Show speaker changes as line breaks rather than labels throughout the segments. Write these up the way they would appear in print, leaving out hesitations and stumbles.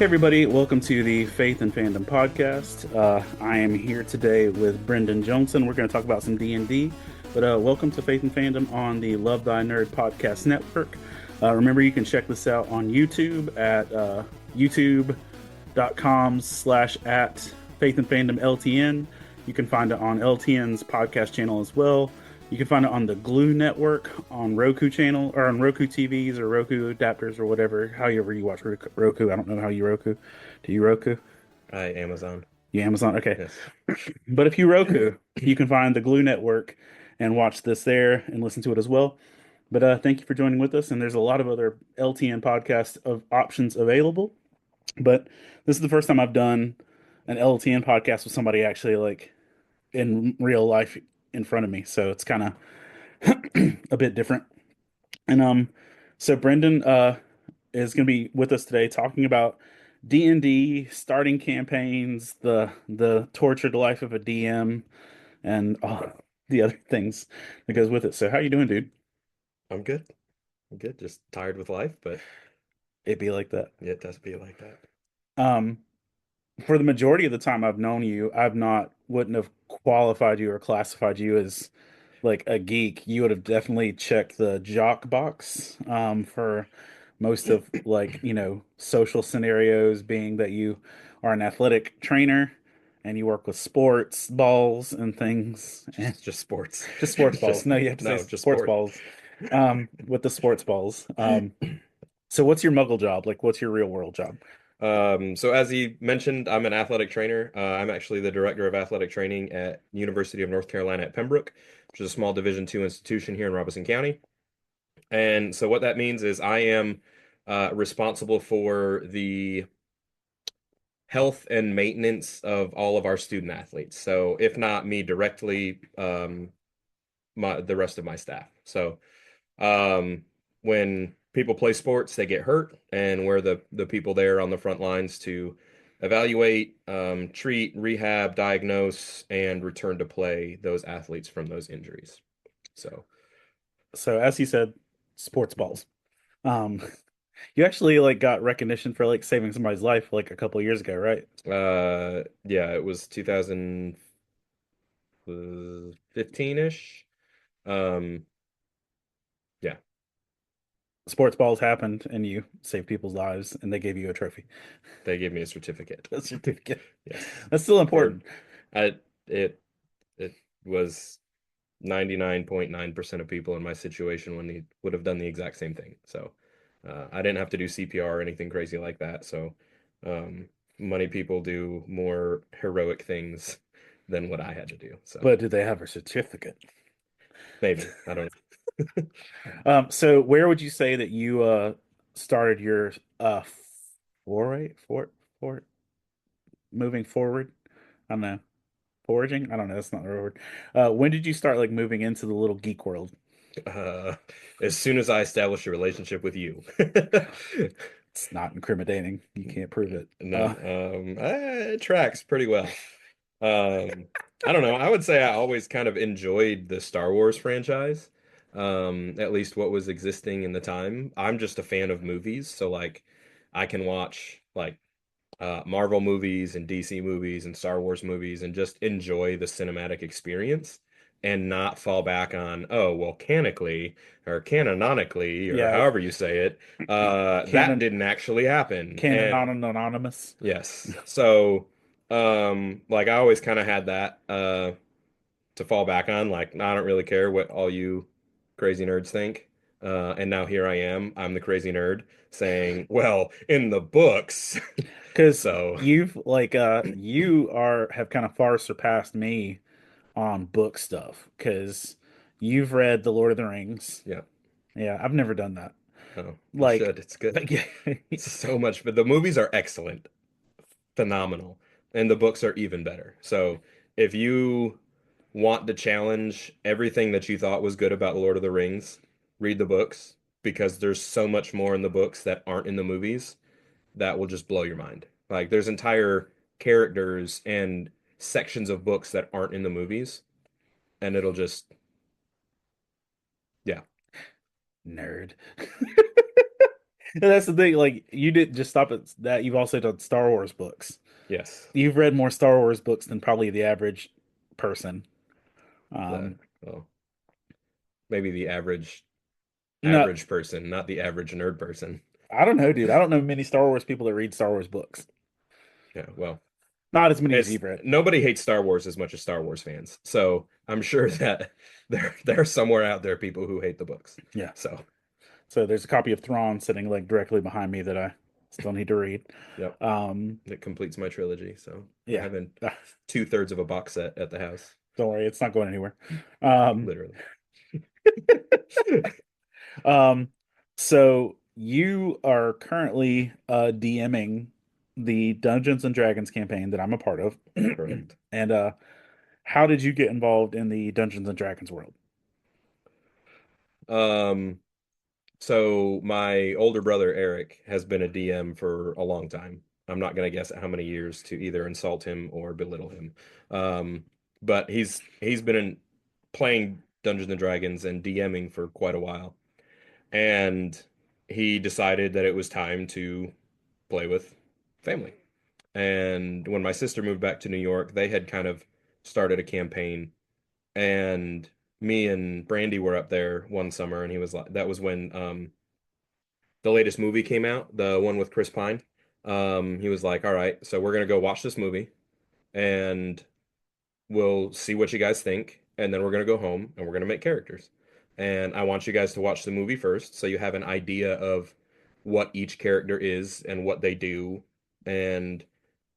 everybody, welcome to the Faith and Fandom Podcast. I am here today with Brendon Jonsson. We're going to talk about some D&D, but welcome to Faith and Fandom on the Love Thy Nerd Podcast Network. Remember, you can check this out on YouTube at youtube.com/at Faith and Fandom LTN. You can find it on LTN's podcast channel as well. You can find it on the Glue Network, on Roku channel, or on Roku TVs or Roku adapters or whatever, however you watch Roku. I don't know how you Roku. Do you Roku?
Amazon.
You Amazon? Okay.
Yes.
But if you Roku, you can find the Glue Network and watch this there and listen to it as well. But thank you for joining with us. And there's a lot of other LTN podcast of options available. But this is the first time I've done an LTN podcast with somebody actually like in real life in front of me. So it's kind of a bit different. And so Brendon is going to be with us today talking about D&D, starting campaigns, the tortured life of a DM, and all the other things that goes with it. So how you doing, dude?
I'm good. I'm good. Just tired with life, but
It'd be like that.
yeah, it does be like that.
Um, for the majority of the time I've known you, wouldn't have qualified you or classified you as like a geek. You would have definitely checked the jock box for most of like, social scenarios, being that you are an athletic trainer and you work with sports balls and things. And
Just sports.
just sports balls.
Just
No, you have to say
just
sports
sport.
balls. With the sports balls. So what's your muggle job? Like what's your real world job?
So as he mentioned, I'm an athletic trainer. I'm actually the director of athletic training at University of North Carolina at Pembroke, which is a small Division II institution here in Robeson County. And so what that means is I am responsible for the health and maintenance of all of our student athletes. So if not me directly, the rest of my staff. So when people play sports, they get hurt, and we're the people there on the front lines to evaluate, treat, rehab, diagnose, and return to play those athletes from those injuries.
So as he said, sports balls. Um, you actually like got recognition for like saving somebody's life like a couple years ago, right?
Yeah, it was 2015-ish. Um, yeah,
Sports balls happened and you saved people's lives and they gave you a trophy.
they gave me a certificate.
A certificate.
Yes.
That's still important.
I it it was 99.9% of people in my situation when they would have done the exact same thing. So I didn't have to do CPR or anything crazy like that. So money people do more heroic things than what I had to do. So
But did they have a certificate?
maybe I don't know.
So where would you say that you started your foray for moving forward? I don't know. Foraging? I don't know, that's not the right word. When did you start like moving into the little geek world?
Uh, as soon as I established a relationship with you.
It's not incriminating. You can't prove it.
No, it tracks pretty well. I don't know. I would say I always kind of enjoyed the Star Wars franchise, at least what was existing in the time. I'm just a fan of movies, so like I can watch like Marvel movies and DC movies and Star Wars movies and just enjoy the cinematic experience and not fall back on, oh, well, canonically or canonically or
Yeah,
however you say it, that
canon
didn't actually happen.
canon
And
non anonymous.
yes, so like I always kind of had that to fall back on. Like, I don't really care what all you crazy nerds think. And now here I am. I'm the crazy nerd saying, well, in the books.
Because
So,
you've like you are have kind of far surpassed me on book stuff because you've read The Lord of the Rings.
yeah.
Yeah, I've never done that.
Oh, you
Like,
should. It's good.
yeah,
It's so much, but the movies are excellent, phenomenal, and the books are even better. So, if you want to challenge everything that you thought was good about The Lord of the Rings, read the books because there's so much more in the books that aren't in the movies that will just blow your mind. Like there's entire characters and sections of books that aren't in the movies, and it'll just, yeah.
nerd. That's the thing. Like, you didn't just stop at that. You've also done Star Wars books.
Yes.
You've read more Star Wars books than probably the average person.
The
Um,
well, maybe the
no,
average person, not the average nerd person.
I don't know, dude. I don't know many Star Wars people that read Star Wars books.
Yeah, well,
Not as many as
it's
you've read.
nobody hates Star Wars as much as Star Wars fans. So I'm sure that there are somewhere out there people who hate the books.
Yeah.
So
So there's a copy of Thrawn sitting like directly behind me that I still need to read.
yep,
Um,
it completes my trilogy. So I
yeah.
have two-thirds of a box set at the house,
Don't worry, it's not going anywhere. Um,
literally.
um, so you are currently DMing the Dungeons and Dragons campaign that I'm a part of.
Correct.
And how did you get involved in the Dungeons and Dragons world?
Um, so my older brother Eric has been a DM for a long time. I'm not gonna guess at how many years to either insult him or belittle him. Um, but he's been playing Dungeons and Dragons and DMing for quite a while. And he decided that it was time to play with family. And when my sister moved back to New York, they had kind of started a campaign, and me and Brandy were up there one summer, and he was like, that was when the latest movie came out, the one with Chris Pine. He was like, all right, so we're gonna go watch this movie, and we'll see what you guys think, and then we're gonna go home and we're gonna make characters. And I want you guys to watch the movie first, so you have an idea of what each character is and what they do. And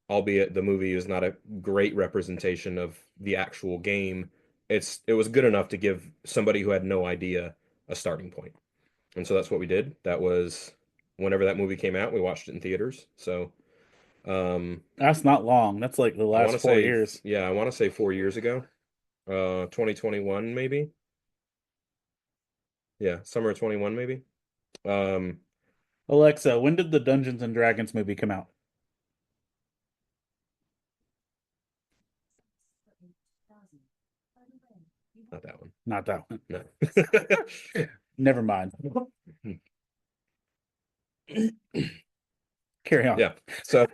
albeit the movie is not a great representation of the actual game, it was good enough to give somebody who had no idea a starting point. And so that's what we did. That was whenever that movie came out, we watched it in theaters. So um,
That's not long. That's like the
I want
last
to
four
say,
years.
yeah, I want to say 4 years ago. 2021 maybe. Yeah, summer of 21 maybe. Um,
Alexa, when did the Dungeons and Dragons movie come out?
not that one.
Not that one.
No.
Never mind. Carry on.
Yeah. So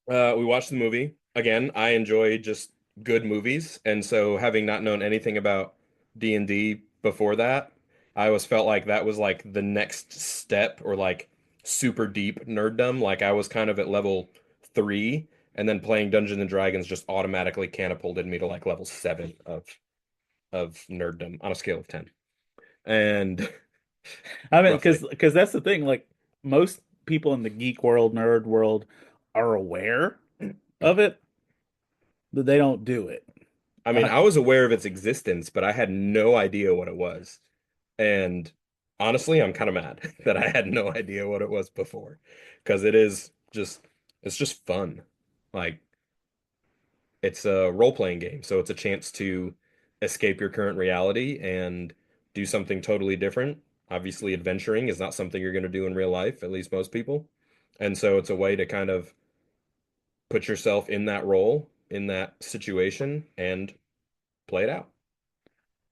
we watched the movie. Again, I enjoy just good movies, and so having not known anything about D&D before that, I always felt like that was like the next step, or like super deep nerddom. Like I was kind of at level 3, and then playing Dungeons and Dragons just automatically catapulted me to like level 7 of nerddom on a scale of 10. And
I mean,
roughly.
because that's the thing. Like, most people in the geek world, nerd world, are aware of it, but they don't do it.
I mean,
Uh,
I was aware of its existence, but I had no idea what it was. And honestly, I'm kind of mad that I had no idea what it was before, because it's just fun. Like it's a role-playing game, so it's a chance to escape your current reality and do something totally different. Obviously, adventuring is not something you're going to do in real life, at least most people. And so it's a way to kind of put yourself in that role, in that situation, and play it out.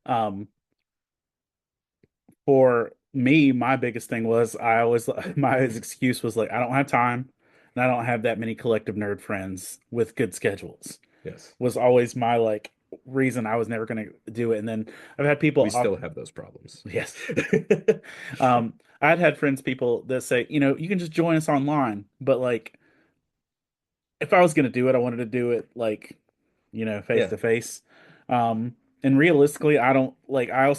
um, for me, my biggest thing was I always my excuse was like I don't have time, and I don't have that many collective nerd friends with good schedules.
Yes.
Was always my like reason I was never going to do it. And then I've had people
We still have those problems.
yes. I'd had friends, people that say, you can just join us online. But like, if I was going to do it, I wanted to do it like, face
Yeah,
to face. And realistically, I don't like, I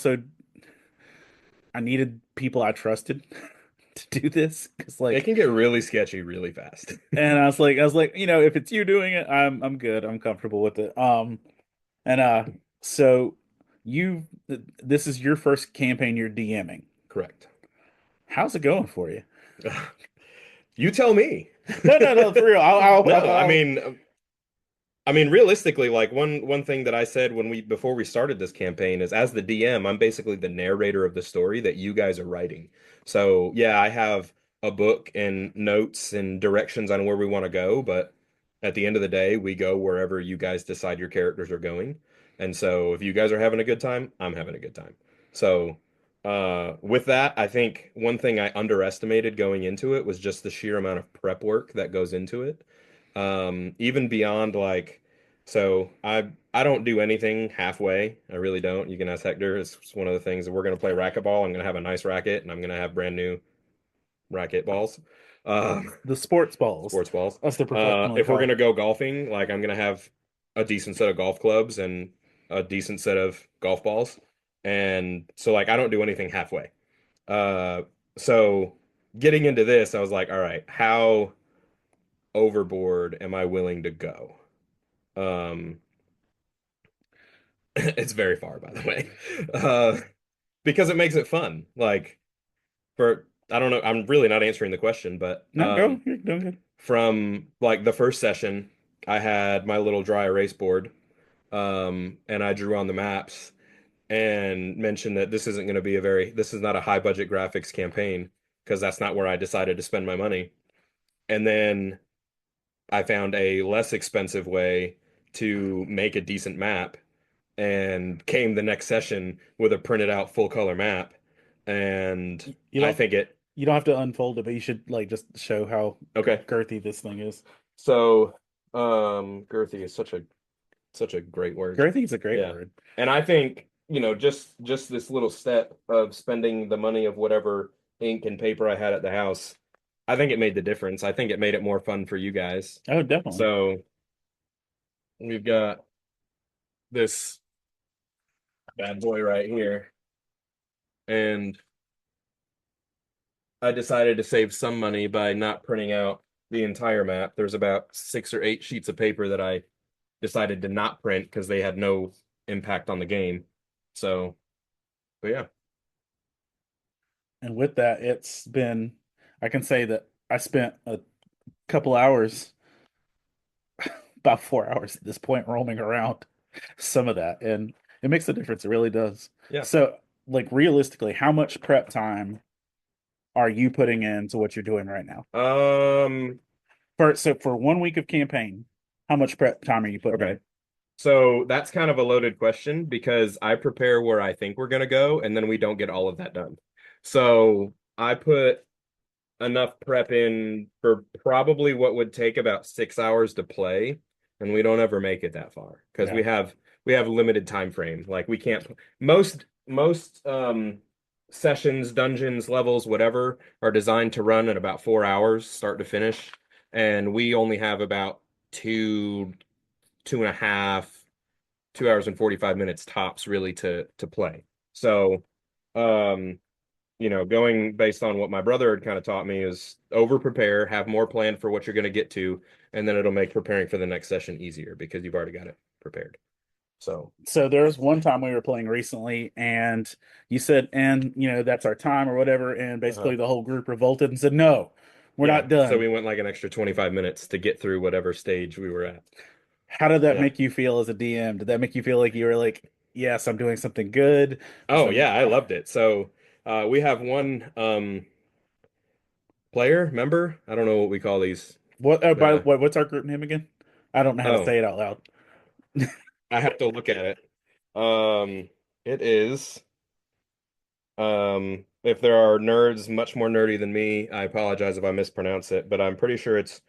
needed people I trusted to do this. Cause
it
like,
can get really sketchy really fast.
and I was like, if it's you doing it, I'm good. I'm comfortable with it. And so you, this is your first campaign you're DMing.
Correct.
How's it going for you?
You tell me.
No, no, no, for real.
No, I mean, realistically, like one thing that I said when we before we started this campaign is, as the DM, I'm basically the narrator of the story that you guys are writing. So yeah, I have a book and notes and directions on where we want to go, but at the end of the day, we go wherever you guys decide your characters are going. And so if you guys are having a good time, I'm having a good time. So With that, I think one thing I underestimated going into it was just the sheer amount of prep work that goes into it. Even beyond like, so I don't do anything halfway. I really don't. You can ask Hector. It's one of the things that we're gonna play racquetball. I'm gonna have a nice racket, and I'm gonna have brand new racket balls. Uh,
The sports balls,
sports balls.
as they're professionally
If we're
called.
gonna go golfing, like I'm gonna have a decent set of golf clubs and a decent set of golf balls. And so like I don't do anything halfway. Uh, so getting into this, I was like, all right, how overboard am I willing to go? Um, it's very far, by the way. Because it makes it fun. Like for I don't know, I'm really not answering the question, but
No, go. You're doing good.
from like the first session, I had my little dry erase board, and I drew on the maps and mentioned that this is not a high budget graphics campaign because that's not where I decided to spend my money. And then I found a less expensive way to make a decent map and came the next session with a printed out full color map. And
You
I
don't
think it,
you don't have to unfold it, but you should like just show how
okay.
girthy this thing is.
So, girthy is such a great word.
Girthy is a great
Yeah.
word.
And I think, just this little step of spending the money of whatever ink and paper I had at the house, I think it made the difference. I think it made it more fun for you guys.
Oh, definitely.
So we've got this bad boy right here. And I decided to save some money by not printing out the entire map. There's about 6 or 8 sheets of paper that I decided to not print because they had no impact on the game. So, but yeah.
And with that, I can say that I spent a couple hours, about 4 hours at this point, roaming around some of that, and it makes a difference. It really does.
Yeah.
So, like realistically, how much prep time are you putting into what you're doing right now?
Um,
For 1 week of campaign, how much prep time are you putting
okay.
in?
So that's kind of a loaded question because I prepare where I think we're gonna go, and then we don't get all of that done. So I put enough prep in for probably what would take about 6 hours to play, and we don't ever make it that far because
Yeah.
we have limited time frame. Like we can't most sessions, dungeons, levels, whatever are designed to run at about 4 hours, start to finish, and we only have about two and a half, 2 hours and 45 minutes tops really to play. So um going based on what my brother had kind of taught me is over prepare, have more planned for what you're going to get to, and then it'll make preparing for the next session easier because you've already got it prepared. So,
So there was one time we were playing recently, and you said, and that's our time or whatever, and
uh-huh.
basically the whole group revolted and said, no, we're
Yeah.
not
So
done.
we went like an extra 25 minutes to get through whatever stage we were at.
How did that
Yeah.
make you feel as a DM? Did that make you feel like you were like, yes, I'm doing something good? Was
Oh
the
yeah, I loved it. So we have one player, member. I don't know what we call these.
what? Oh, by
Uh,
what's our group name again? I don't know how to
oh,
say it out loud.
I have to look at it. It is. If there are nerds much more nerdy than me, I apologize if I mispronounce it, but I'm pretty sure it's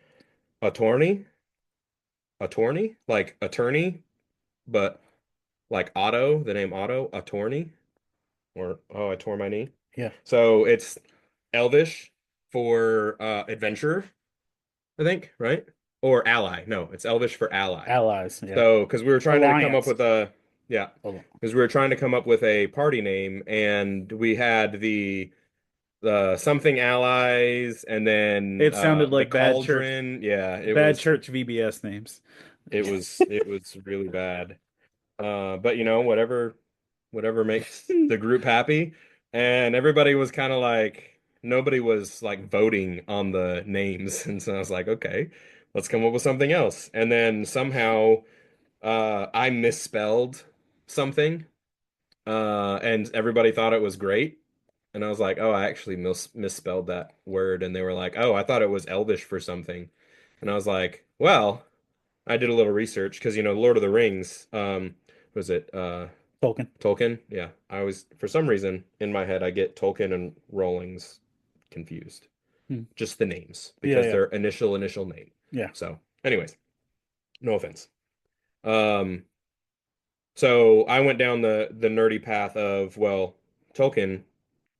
attorney, like attorney, but like Otto, the name Otto, attorney, or oh, I tore my knee.
Yeah,
So it's Elvish for adventurer, I think, right? Or ally. No, it's Elvish for ally.
allies. Yeah,
So, because we were trying to come up
alliance.
with a, yeah,
Oh,
because we were trying to come up with a party name, and we had the something allies, and then
it sounded
the
like
cauldron. Yeah,
bad church VBS names.
it was really bad. But whatever makes the group happy, and everybody was kind of like nobody was like voting on the names, and so I was like, okay, let's come up with something else. And then somehow I misspelled something, and everybody thought it was great. And I was like, oh, I actually misspelled that word. And they were like, oh, I thought it was Elvish for something. And I was like, well, I did a little research because, Lord of the Rings, was it
Tolkien.
Tolkien. Yeah, I was for some reason in my head I get Tolkien and Rowling's confused.
Hmm.
Just the names
Yeah,
because
yeah,
they're initial name.
yeah.
So, anyways, no offense. Um, so I went down the nerdy path of, well, Tolkien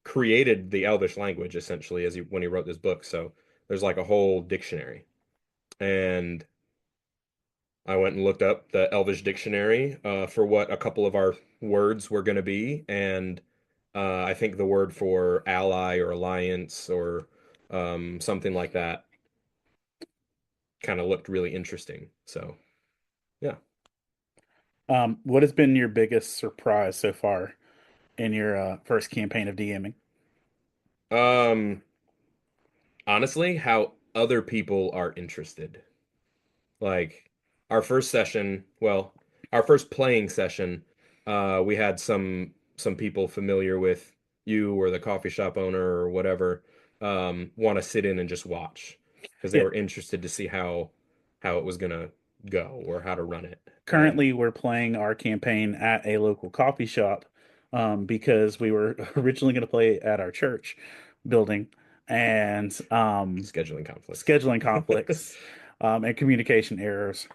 created the Elvish language essentially as he when he wrote this book. So there's like a whole dictionary. And I went and looked up the Elvish dictionary for what a couple of our words were going to be, and I think the word for ally or alliance or something like that kind of looked really interesting. So yeah.
What has been your biggest surprise so far in your first campaign of DMing?
Um, Honestly, how other people are interested. Like our first session, well, our first playing session, we had some people familiar with you or the coffee shop owner or whatever, want to sit in and just watch because they
Yeah,
were interested to see how it was gonna go or how to run it. And
currently we're playing our campaign at a local coffee shop because we were originally going to play at our church building, and
scheduling conflicts.
scheduling conflicts and communication errors.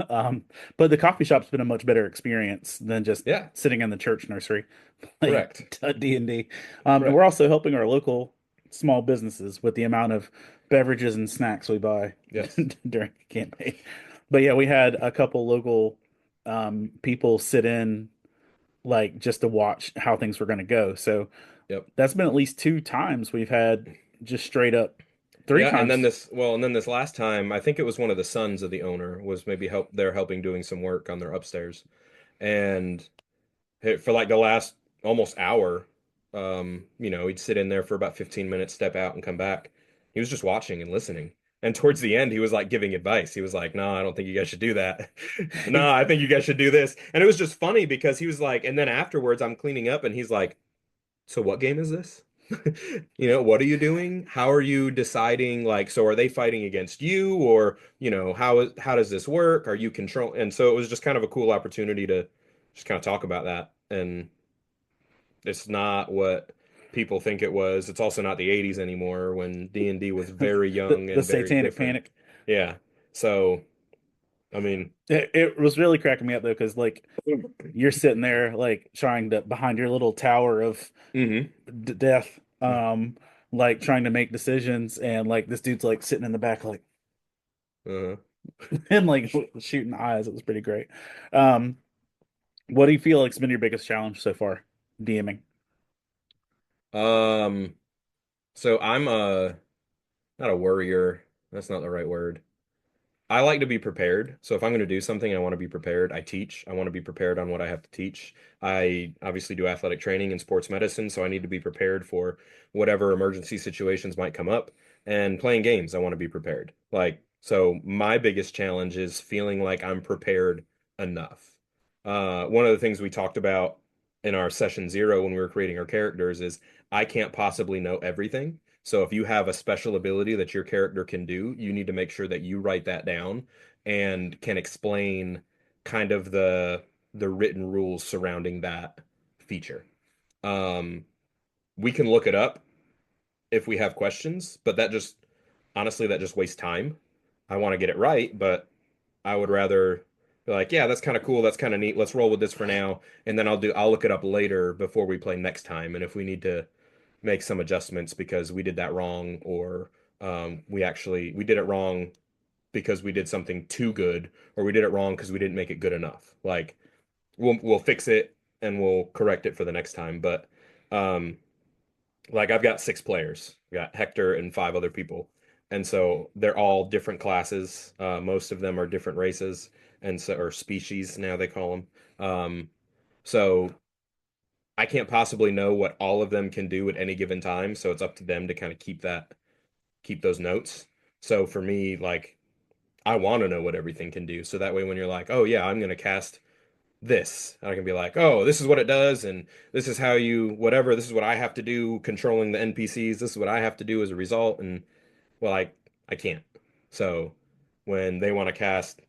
um, but the coffee shop's been a much better experience than just
Yeah,
sitting in the church nursery playing
correct.
D&D. And we're
Correct.
also helping our local small businesses with the amount of beverages and snacks we buy
Yes.
during the campaign. But yeah, we had a couple local people sit in like just to watch how things were going to go. So
Yep.
that's been at least two times we've had just straight up three
Yeah, and then
times.
this last time, I think it was one of the sons of the owner was maybe they're helping doing some work on their upstairs. And for like the last almost hour, he'd sit in there for about 15 minutes, step out and come back. He was just watching and listening. And towards the end, he was like giving advice. He was like, "No, I don't think you guys should do that. No, I think you guys should do this." And it was just funny because he was like, and then afterwards, I'm cleaning up and he's like, "So what game is this? What are you doing? How are you deciding? Like, so are they fighting against you, or how does this work? Are you control?" And so it was just kind of a cool opportunity to just kind of talk about that. And it's not what people think it was. It's also not the 80s anymore when D&D was very young
The
and very
satanic
different.
panic.
Yeah. So, I mean,
It was really cracking me up though, because like you're sitting there like trying to behind your little tower of
hmm
death, like trying to make decisions, and like this dude's like sitting in the back, like
uh,
and like shooting eyes. It was pretty great. Um, what do you feel like's been your biggest challenge so far, DMing?
um, so I'm not a worrier. That's not the right word. I like to be prepared. So if I'm going to do something, I want to be prepared. I teach. I want to be prepared on what I have to teach. I obviously do athletic training and sports medicine, so I need to be prepared for whatever emergency situations might come up. And playing games, I want to be prepared. Like, so my biggest challenge is feeling like I'm prepared enough. One of the things we talked about in our session zero when we were creating our characters is I can't possibly know everything. So if you have a special ability that your character can do, you need to make sure that you write that down and can explain kind of the written rules surrounding that feature. Um, we can look it up if we have questions, but that just honestly that just wastes time. I want to get it right, but I would rather be like, yeah, that's kind of cool, that's kind of neat. Let's roll with this for now, and then I'll look it up later before we play next time. And if we need to make some adjustments because we did that wrong, or we did it wrong because we did something too good, or we did it wrong because we didn't make it good enough. Like we'll fix it and we'll correct it for the next time. But um, like I've got 6 players, I got Hector and 5 other people, and so they're all different classes. Most of them are different races, and so or species now they call them. So I can't possibly know what all of them can do at any given time, so it's up to them to kind of keep those notes. So for me, like I want to know what everything can do, so that way when you're like, "Oh yeah, I'm going to cast this," I can be like, "Oh, this is what it does and this is how you whatever, this is what I have to do controlling the NPCs. This is what I have to do as a result." And well, I can't. So when they want to cast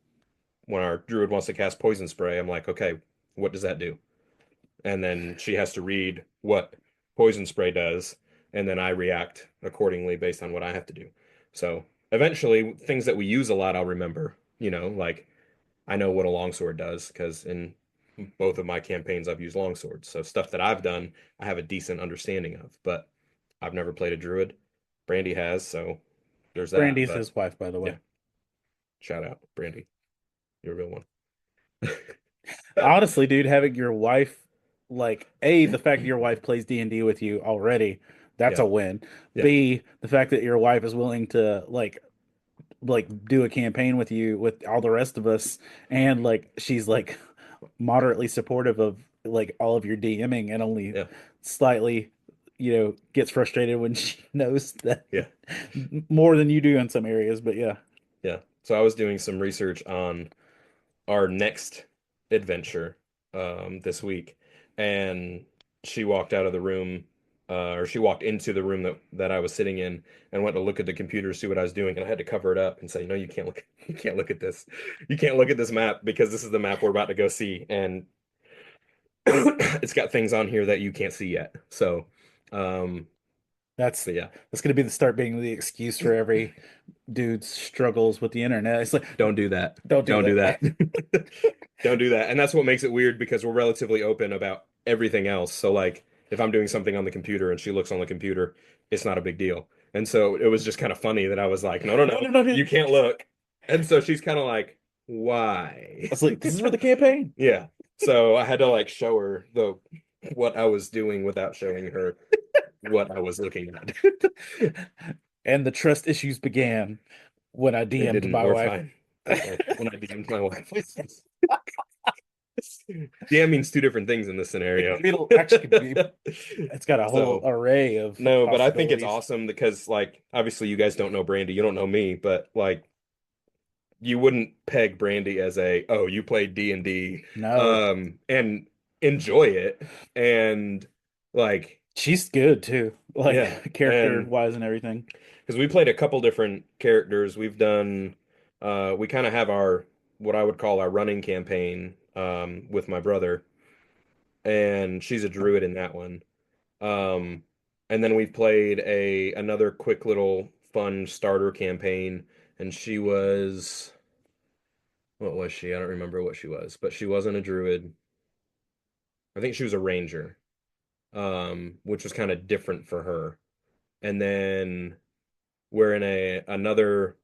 when our druid wants to cast poison spray, I'm like, "Okay, what does that do?" and then she has to read what poison spray does, and then I react accordingly based on what I have to do. So eventually, things that we use a lot, I'll remember. Like I know what a longsword does because in both of my campaigns, I've used longswords. So stuff that I've done, I have a decent understanding of. But I've never played a druid. Brandy has, so there's that.
Brandy's
But
his wife, by the
yeah,
way.
shout out, Brandy. You're a real one.
Honestly, dude, having your wife, like, A, the fact that your wife plays D&D with you already, that's
Yeah,
a win.
yeah,
B, the fact that your wife is willing to like do a campaign with you with all the rest of us, and like she's like moderately supportive of like all of your DMing and only
yeah,
slightly, gets frustrated when she knows that
yeah,
more than you do in some areas. But yeah,
yeah. So I was doing some research on our next adventure this week, and she walked out of the room, or she walked into the room that I was sitting in, and went to look at the computer to see what I was doing, and I had to cover it up and say, no, you can't look, you can't look at this, you can't look at this map because this is the map we're about to go see, and it's got things on here that you can't see yet. So, um,
that's
but yeah,
that's gonna be the start being the excuse for every dude's struggles with the internet. It's like,
don't do that.
don't do
Don't do
that.
that. Don't do that. And that's what makes it weird because we're relatively open about everything else. So like if I'm doing something on the computer and she looks on the computer, it's not a big deal. And so it was just kind of funny that I was like, no, no,
No,
no,
no, no, no.
you can't look. And so she's kind of like,
I
why?
was like, this is for the campaign.
Yeah. So I had to like show her the what I was doing without showing her what I was looking at.
And the trust issues began when I
They
DM'd
didn't,
my
or
wife.
fine. Okay. When I DM'd my wife. DM means two different things in this scenario.
It'll actually be, it's got a whole
So
array of
no, but I think it's
possibilities.
awesome because like obviously you guys don't know Brandy, you don't know me, but like you wouldn't peg Brandy as a oh, you play D&D
No,
and enjoy it and like
she's good too,
yeah,
like character
and
wise and everything.
because we played a couple different characters, we've done we kind of have our what I would call our running campaign with my brother and she's a druid in that one. Um, and then we played another quick little fun starter campaign, and she was what was she? I don't remember what she was, but she wasn't a druid. I think she was a ranger, which was kind of different for her. And then we're in another.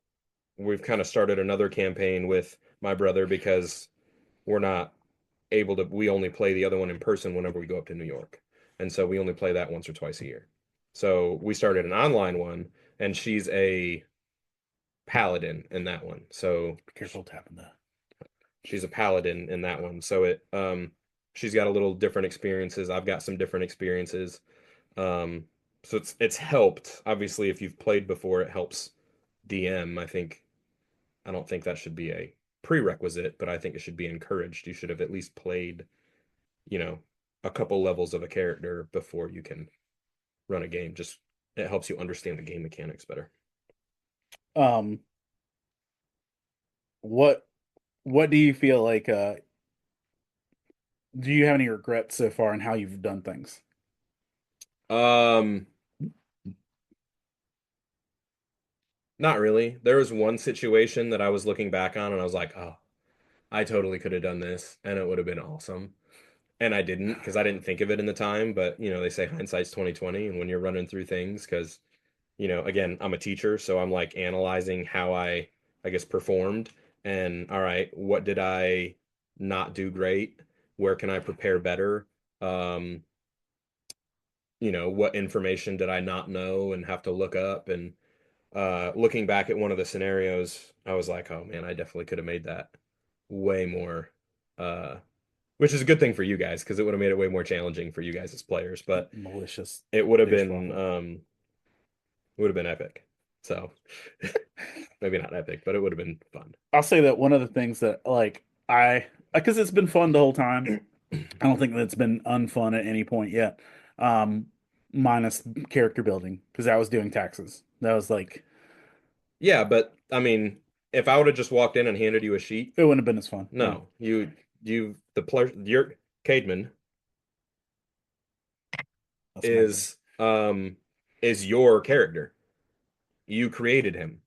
We've kind of started another campaign with my brother because we're not able to. We only play the other one in person whenever we go up to New York, and so we only play that once or twice a year. So we started an online one, and she's a paladin in that one. So
Be careful tapping the.
she's a paladin in that one. So she's got a little different experiences. I've got some different experiences. Um, so it's helped. Obviously, if you've played before, it helps DM. I don't think that should be a prerequisite, but I think it should be encouraged. You should have at least played, you know, a couple levels of a character before you can run a game. Just it helps you understand the game mechanics better.
Um, what what do you feel like? Do you have any regrets so far in how you've done things?
Um, Not really. There was one situation that I was looking back on and I was like, oh, I totally could have done this and it would have been awesome. And I didn't because I didn't think of it in the time, but they say hindsight's 2020 and when you're running through things because again, I'm a teacher, so I'm like analyzing how I guess performed and all right, what did I not do great? Where can I prepare better? Um, what information did I not know and have to look up and looking back at one of the scenarios, I was like, oh man, I definitely could have made that way more, uh, which is a good thing for you guys because it would have made it way more challenging for you guys as players. But
Malicious
it
dishwasher.
would have been epic. So maybe not epic, but it would have been fun.
I'll say that one of the things that like because it's been fun the whole time. I don't think that it's been unfun at any point yet. Um, Minus character building because I was doing taxes. That was like
Yeah, but I mean, if I would have just walked in and handed you a sheet,
it wouldn't have been as fun. No.
no, you the pleasure, you're Cademan.
That's amazing.
is your character. You created him.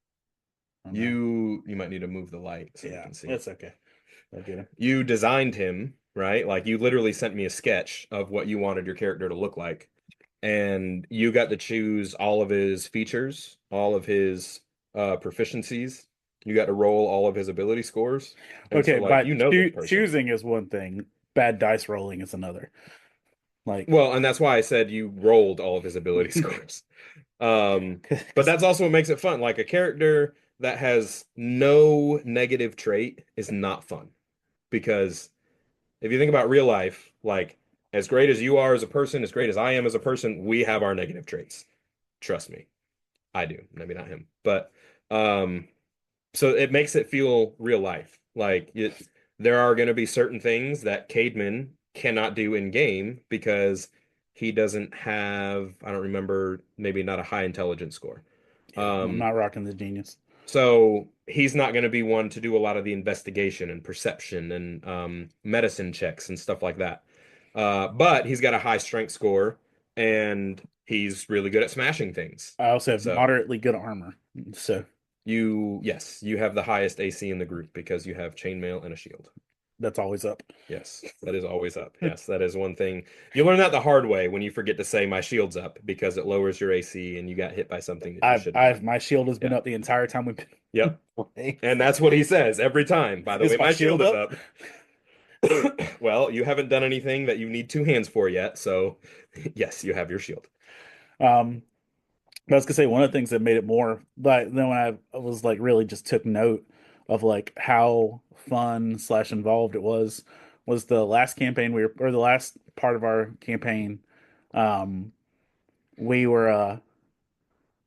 Oh no.
You might need to move the light so you
Yeah,
can see.
it's okay. I get him.
You designed him, right? Like you literally sent me a sketch of what you wanted your character to look like. And you got to choose all of his features, all of his proficiencies. You got to roll all of his ability scores. And so
Okay,
like you
but
know this person.
choosing is one thing. Bad dice rolling is another. Like,
Well, and that's why I said you rolled all of his ability scores. But
because
that's also what makes it fun. Like a character that has no negative trait is not fun. Because if you think about real life, like as great as you are as a person, as great as I am as a person, we have our negative traits. Trust me. I do. Maybe not him. But um so it makes it feel real life. There are going to be certain things that Cademan cannot do in game because he doesn't have, I don't remember, maybe not a high intelligence score.
yeah, I'm
Um,
not rocking the genius.
so he's not going to be one to do a lot of the investigation and perception and medicine checks and stuff like that. But he's got a high strength score and he's really good at smashing things.
I also have
So
moderately good armor, so
yes, you have the highest AC in the group because you have chainmail and a shield.
that's always up.
Yes, that is always up. Yes, that is one thing. You learn that the hard way when you forget to say my shield's up because it lowers your AC and you got hit by something that you shouldn't have.
My shield has been
Yeah.
up the entire time we've been
Yep.
playing.
And that's what he says every time. By the
Is
way,
my
my
shield
shield is
up?
up. Well, you haven't done anything that you need two hands for yet, so yes, you have your shield.
Um, I was gonna say one of the things that made it more like then when I was like really just took note of like how fun slash involved it was the last campaign we were or the last part of our campaign. Um, we were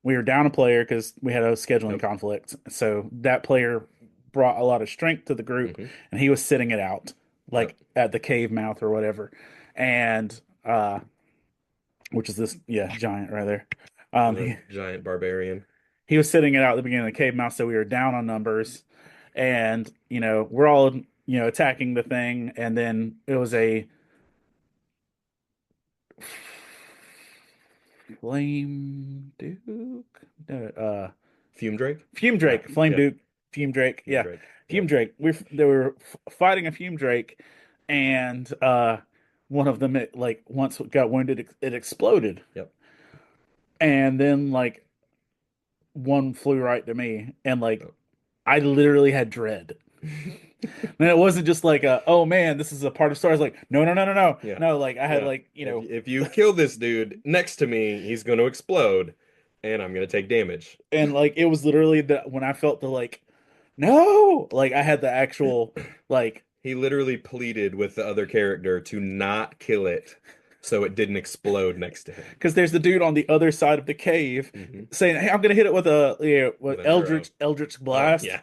we were down a player because we had a scheduling
Yep.
conflict. So that player brought a lot of strength to the group,
Hmm.
and he was sitting it out
Yep.
like at the cave mouth or whatever, and which is this giant right there.
The
He
giant barbarian.
he was sitting it out at the beginning of the cave mouth, so we were down on numbers, and we're all attacking the thing, and then it was a flame duke. No,
Fume Drake?
Fume
No.
Drake, Flame
Yeah.
Duke, Fume Drake.
Fume
Yeah,
Drake.
Fume
Yep.
Drake. They were fighting a Fume Drake, and one of them like once got wounded, it exploded,
Yep.
and then like one flew right to me, and like
Yep.
I literally had dread. And it wasn't just like oh man, this is a part of story. I was like, no, no, no, no, no,
Yeah.
no. Like I had
Yeah.
like
If you kill this dude next to me, he's going to explode and I'm going to take damage.
and like it was literally that when I felt the like no, like I had the actual like
He literally pleaded with the other character to not kill it so it didn't explode next to him.
because there's the dude on the other side of the cave
Hmm.
saying, "Hey, I'm gonna hit it with a with
With an arrow.
Eldritch
Oh,
Blast."
yeah.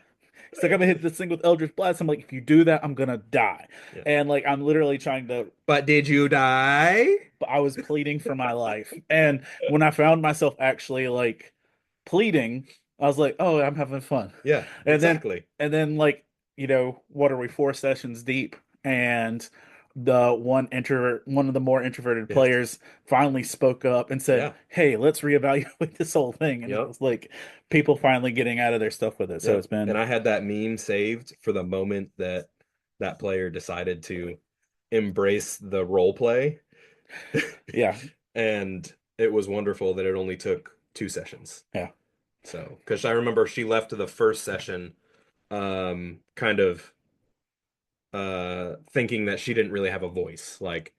He's like, "I'm gonna hit this thing with Eldritch Blast." I'm like, "If you do that, I'm gonna die."
Yeah.
And like, I'm literally trying to.
But did you die?
I was pleading for my life, and when I found myself actually like pleading, I was like, "Oh, I'm having fun."
Yeah,
And then
exactly.
like what are we 4 sessions deep, and the one of the more introverted
Yes.
players finally spoke up and said,
Yeah.
"Hey, let's reevaluate this whole thing." And it
Yep.
was like people finally getting out of their stuff with it. So
Yep.
it's been
And I had that meme saved for the moment that that player decided to embrace the role play.
yeah,
And it was wonderful that it only took 2 sessions.
yeah,
So, because I remember she left the first session kind of thinking that she didn't really have a voice. Like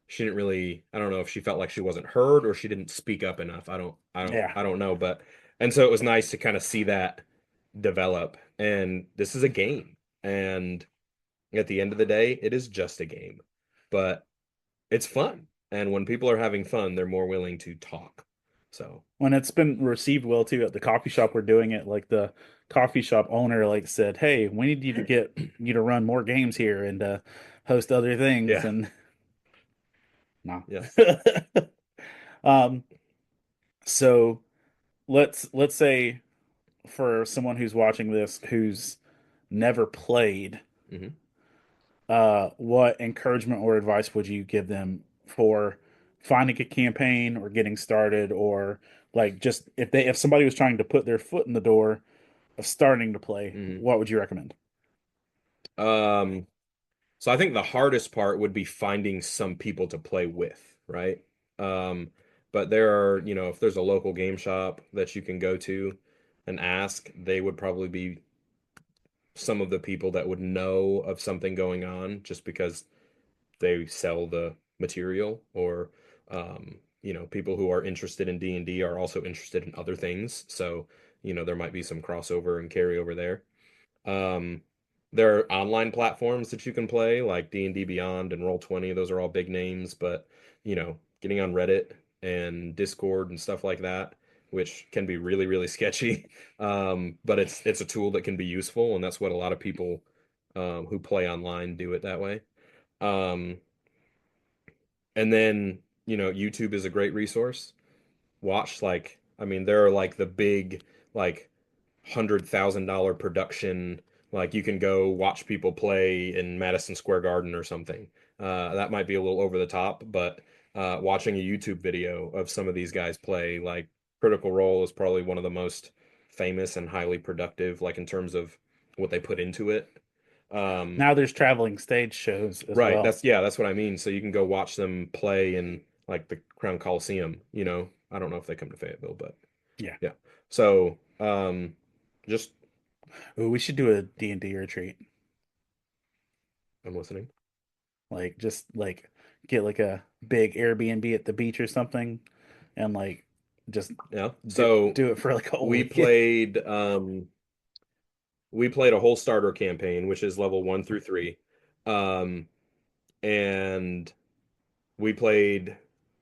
she didn't really, I don't know if she felt like she wasn't heard or she didn't speak up enough.
yeah.
I don't know, but and so it was nice to kind of see that develop. And this is a game. And at the end of the day, it is just a game. But it's fun. And when people are having fun, they're more willing to talk. So,
When it's been received well too at the coffee shop we're doing it, like the coffee shop owner like said, "Hey, we need you to get you to run more games here and host other things."
yeah.
And no.
Yes.
um, so let's say for someone who's watching this who's never played,
Hmm.
what encouragement or advice would you give them for finding a campaign or getting started, or like just if somebody was trying to put their foot in the door of starting to play,
Hmm.
what would you recommend?
Um, so I think the hardest part would be finding some people to play with, right? Um, but there are, if there's a local game shop that you can go to and ask, they would probably be some of the people that would know of something going on just because they sell the material, or people who are interested in D&D are also interested in other things. So, there might be some crossover and carryover there. Um, there are online platforms that you can play like D&D Beyond and Roll20. Those are all big names, but getting on Reddit and Discord and stuff like that, which can be really, really sketchy. But it's a tool that can be useful, and that's what a lot of people who play online do it that way. Um, and then, YouTube is a great resource. Watch I mean, there are like the big like $100,000 production. Like you can go watch people play in Madison Square Garden or something. That might be a little over the top, but watching a YouTube video of some of these guys play, like Critical Role is probably one of the most famous and highly productive, like in terms of what they put into it. Um,
Now there's traveling stage shows as
right.
well.
That's what I mean. So you can go watch them play in like the Crown Coliseum, I don't know if they come to Fayetteville, but
Yeah.
yeah. So, just
Ooh, we should do a D&D retreat.
I'm listening.
Like just like get like a big Airbnb at the beach or something and like just
Yeah.
do
So
do it for like a whole
we
weekend.
played we played a whole starter campaign, which is level 1 through 3. Um and we played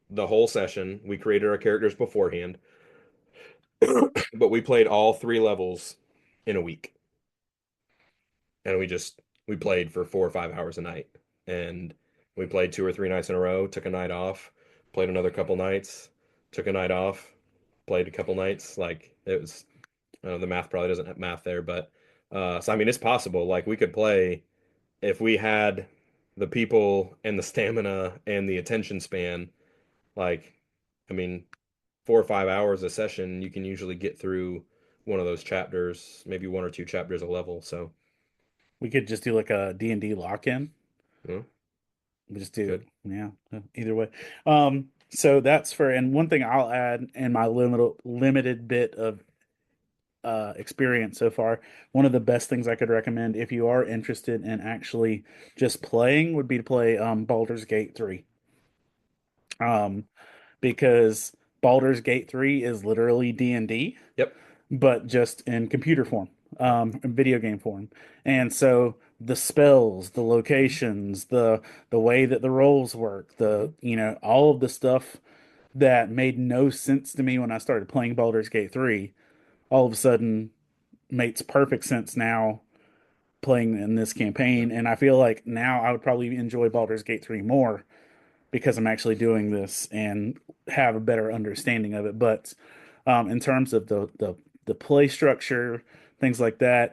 the whole session. We created our characters beforehand, but we played all 3 levels in a week. And we played for 4 or 5 hours a night. And we played 2 or 3 nights in a row, took a night off, played another couple nights, took a night off, played a couple nights. Like it was the math probably doesn't have math there, but so I mean it's possible. Like we could play if we had the people and the stamina and the attention span. Like I mean, 4 or 5 hours a session, you can usually get through one of those chapters, maybe 1 or 2 chapters a level. So
We could just do like a D&D lock-in.
you know,
We just do,
good.
yeah, either way. So that's for, and one thing I'll add in my limited bit of experience so far, one of the best things I could recommend if you are interested in actually just playing would be to play Baldur's Gate 3. Um, because Baldur's Gate 3 is literally D&D,
Yep.
but just in computer form, in video game form. And so the spells, the locations, the way that the roles work,
Hmm.
all of the stuff that made no sense to me when I started playing Baldur's Gate 3, all of a sudden makes perfect sense now playing in this
Yeah.
campaign. And I feel like now I would probably enjoy Baldur's Gate 3 more because I'm actually doing this and have a better understanding of it. But in terms of the play structure, things like that,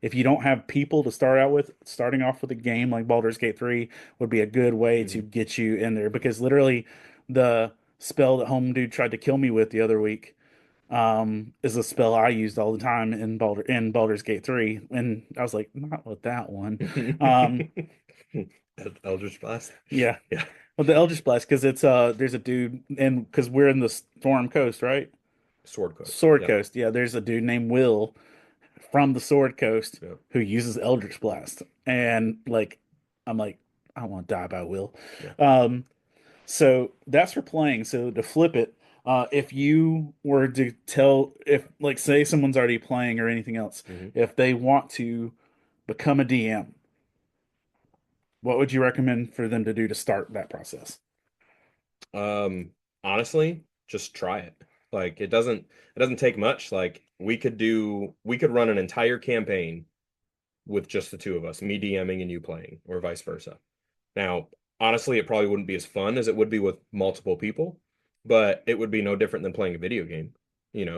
if you don't have people to start out with, starting off with a game like Baldur's Gate 3 would be a good way to
Hmm.
get you in there because literally the spell that Home Dude tried to kill me with the other week is a spell I used all the time in Baldur's Gate 3 and I was like not with that one. Um
Eldritch Blast.
yeah.
Yeah.
Well, the Eldritch Blast, because it's there's a dude, and because we're in the Storm Coast, right?
Sword Coast.
Sword
Yep.
Coast. Yeah, there's a dude named Will from the Sword Coast
Yep.
who uses Eldritch Blast, and like, I'm like, I want to die by Will.
Yeah.
Um, so that's for playing. So to flip it, if you were to tell, if like, say someone's already playing or anything else,
Hmm.
if they want to become a DM, what would you recommend for them to do to start that process?
Um, Honestly, just try it. Like it doesn't take much. Like we could run an entire campaign with just the two of us, me DMing and you playing, or vice versa. Now, honestly, it probably wouldn't be as fun as it would be with multiple people, but it would be no different than playing a video game,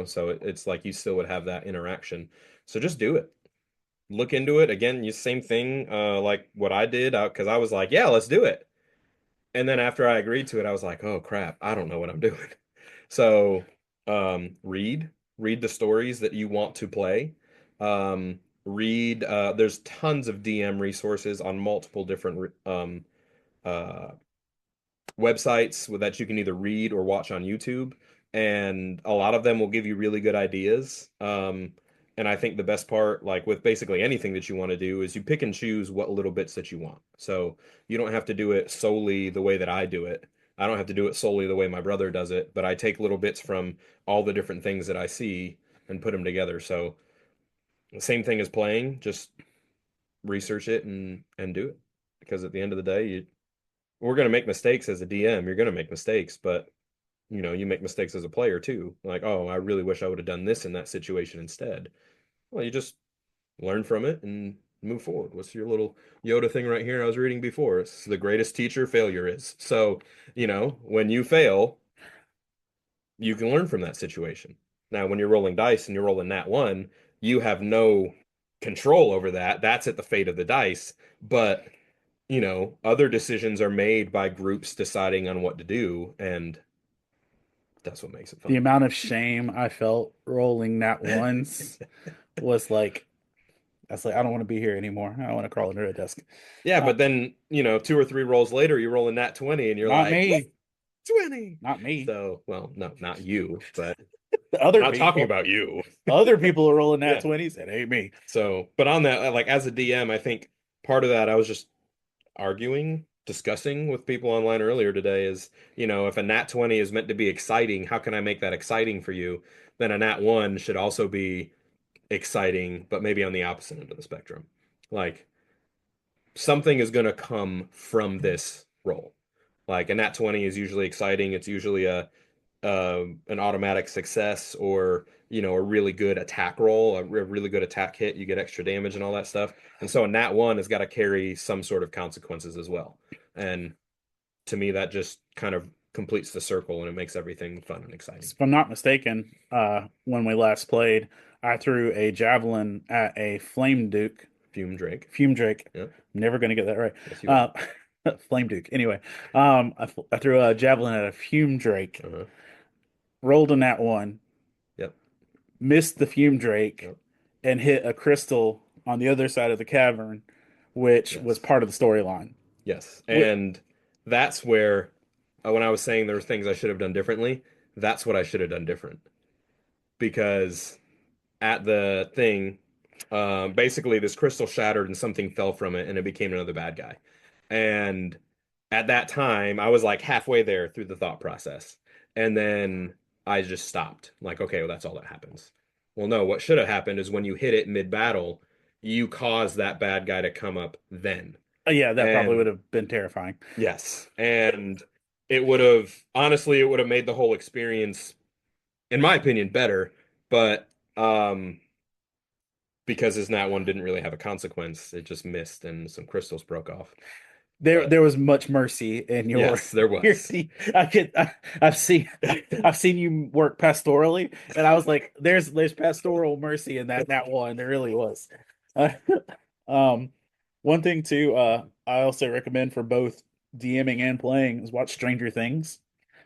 so it's like you still would have that interaction. So just do it. Look into it. Again, you same thing like what I did, because I was like, yeah, let's do it. And then after I agreed to it, I was like, oh crap, I don't know what I'm doing. So, read the stories that you want to play. There's tons of DM resources on multiple different uh, websites that you can either read or watch on YouTube, and a lot of them will give you really good ideas. And I think the best part, like with basically anything that you want to do, is you pick and choose what little bits that you want. So you don't have to do it solely the way that I do it. I don't have to do it solely the way my brother does it, but I take little bits from all the different things that I see and put them together. So the same thing as playing, just research it and do it. Because at the end of the day, we're going to make mistakes as a DM. You're going to make mistakes, but you make mistakes as a player too. Like, oh, I really wish I would have done this in that situation instead. Well, you just learn from it and move forward. What's your little Yoda thing right here I was reading before? It's the greatest teacher failure is. So, when you fail, you can learn from that situation. Now, when you're rolling dice and you're rolling nat one, you have no control over that. That's at the fate of the dice. But, other decisions are made by groups deciding on what to do, and that's what makes it
The
fun.
amount of shame I felt rolling that once was like, I was like, I don't want to be here anymore. I want to crawl under a desk.
Yeah,
Uh,
but then, 2 or 3 rolls later, you roll a nat 20 and you're
Not
like, "Yeah,
me.
20."
Not me.
So, well, no, not you, but
The other
not talking
people.
about you.
Other people are rolling nat
Yeah.
20s. It ain't me.
So, but on that, like as a DM, I think part of that I was just discussing with people online earlier today is, if a nat 20 is meant to be exciting, how can I make that exciting for you? Then a nat 1 should also be exciting, but maybe on the opposite end of the spectrum. Like something is going to come from this roll. Like a nat 20 is usually exciting. It's usually an automatic success or a really good attack roll, a really good attack hit. You get extra damage and all that stuff. And so a nat 1 has got to carry some sort of consequences as well. And to me, that just kind of completes the circle and it makes everything fun and exciting.
If I'm not mistaken, when we last played, I threw a javelin at a flame duke,
Fume Drake.
fume drake.
Yeah.
I'm never going to get that right.
Yes, you are.
Flame duke. Anyway, I threw a javelin at a fume drake,
Uh-huh.
rolled a nat one,
Yep.
missed the fume drake,
Yep.
and hit a crystal on the other side of the cavern, which was
Yes.
part of the storyline.
Yes.
Wh-
And that's where, when I was saying there were things I should have done differently, that's what I should have done different. Because at the thing, basically this crystal shattered and something fell from it and it became another bad guy. And at that time, I was like halfway there through the thought process. And then I just stopped. Like, okay, well, that's all that happens. Well, no, what should have happened is when you hit it mid-battle, you cause that bad guy to come up then.
yeah, that probably would
And
have been terrifying.
yes, and it would have honestly, it would have made the whole experience, in my opinion, better. But because his nat one didn't really have a consequence, it just missed and some crystals broke off. But
There was much mercy in
yes, there
your
was.
team. I've seen I've seen you work pastorally, and I was like, there's pastoral mercy in that one. There really was. Uh, um, one thing too, I also recommend for both DMing and playing is watch Stranger Things.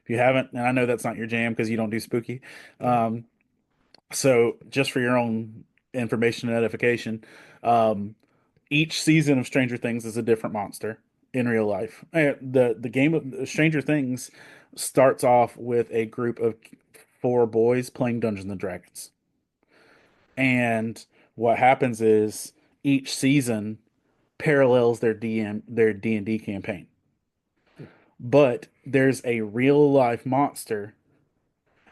If you haven't, and I know that's not your jam because you don't do spooky.
Yeah.
Um, so just for your own information and edification, um, each season of Stranger Things is a different monster in real life. The game of Stranger Things starts off with a group of four boys playing Dungeons and Dragons. And what happens is each season parallels their D&D campaign. But there's a real life monster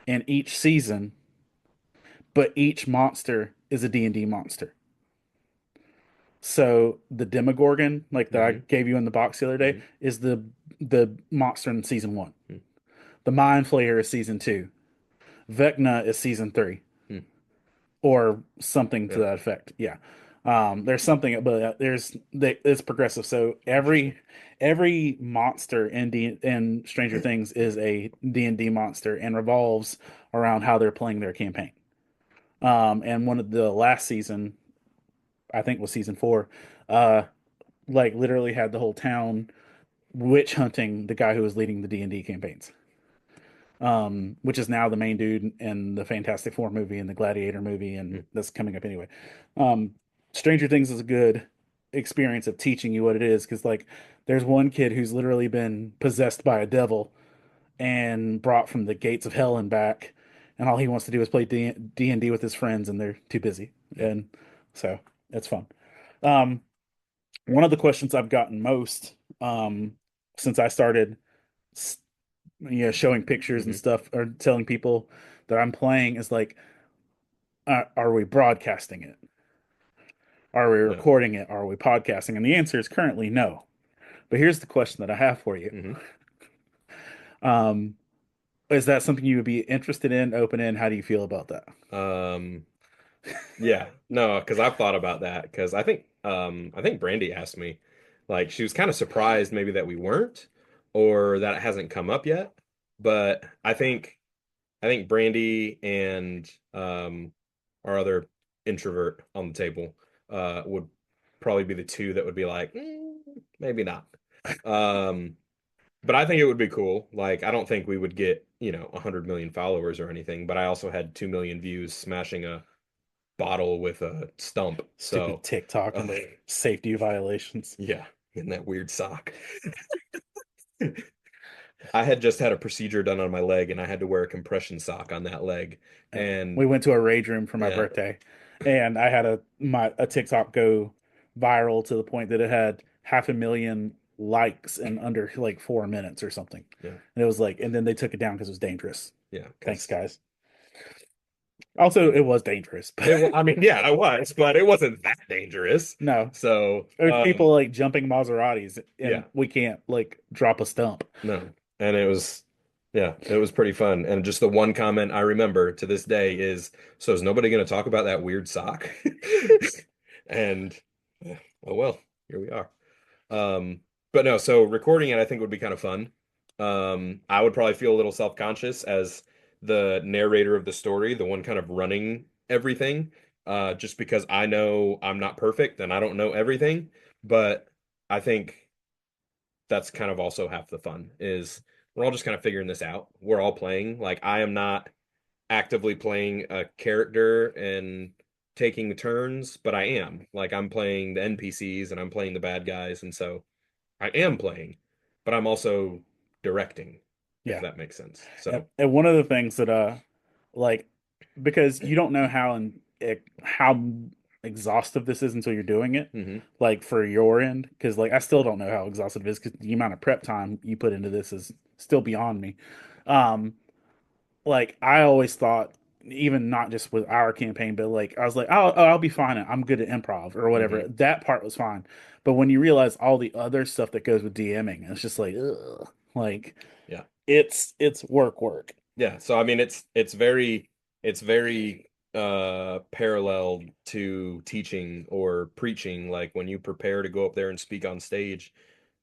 in each season, but each monster is a D&D monster. So the Demogorgon, like that I
Mm-hmm.
gave you in the box the other day,
Mm-hmm.
is the monster in season one. The Mind Flayer is season two. Vecna is season three,
Mm-hmm.
or something to
Yeah.
that effect. Yeah. There's something, but it's progressive. So
Interesting.
every monster in Stranger Things is a D&D monster and revolves around how they're playing their campaign. And one of the last season, I think was season four, uh, like literally had the whole town witch hunting the guy who was leading the D&D campaigns, which is now the main dude in the Fantastic Four movie and the Gladiator movie, and
Mm.
that's coming up anyway. Um, Stranger Things is a good experience of teaching you what it is because, like, there's one kid who's literally been possessed by a devil and brought from the gates of hell and back, and all he wants to do is play D&D with his friends, and they're too busy,
Yeah.
and so that's fun. Um, one of the questions I've gotten most since I started showing pictures and
Hmm.
stuff or telling people that I'm playing is like, are we broadcasting it? Are we
No.
recording it? Are we podcasting? And the answer is currently no. But here's the question that I have for you.
Hmm.
Um, is that something you would be interested in, open in? How do you feel about that?
Um, yeah, no, because I've thought about that because I think Brandy asked me, like she was kind of surprised maybe that we weren't or that it hasn't come up yet. But I think Brandy and our other introvert on the table would probably be the two that would be like, maybe not. Um, but I think it would be cool. Like, I don't think we would get, 100 million followers or anything, but I also had 2 million views smashing a bottle with a stump.
Stupid
So,
TikTok
uh,
and their safety violations.
yeah, in that weird sock. I had just had a procedure done on my leg and I had to wear a compression sock on that leg.
We
And
went to a rage room for my
yeah,
birthday, and I had a TikTok go viral to the point that it had 500,000 likes in under like 4 minutes or something.
yeah,
And it was like, and then they took it down because it was dangerous.
yeah,
Thanks,
because
guys. Also, it was dangerous, but
I mean, yeah, I was, but it wasn't that dangerous.
no,
So,
there's people like jumping Maseratis, and
yeah,
we can't like drop a stump.
no. And yeah, it was pretty fun. And just the one comment I remember to this day is, so is nobody going to talk about that weird sock? And, oh well, here we are. Um, but no, so recording it I think would be kind of fun. I would probably feel a little self-conscious as the narrator of the story, the one kind of running everything, just because I know I'm not perfect and I don't know everything, but I think that's kind of also half the fun is we're all just kind of figuring this out. We're all playing. Like I am not actively playing a character and taking turns, but I am. Like I'm playing the NPCs and I'm playing the bad guys, and so I am playing, but I'm also directing, if
Yeah.
that makes sense.
And,
So,
and one of the things that like because you don't know how exhaustive this is until you're doing it,
hmm
like for your end, because like I still don't know how exhaustive it is because the amount of prep time you put into this is still beyond me. Um, like I always thought, even not just with our campaign, but like I was like, I'll be fine. I'm good at improv or whatever.
hmm
That part was fine, but when you realize all the other stuff that goes with DMing, it's just like, ugh, like
yeah,
it's work.
yeah. So I mean, it's very parallel to teaching or preaching. Like when you prepare to go up there and speak on stage,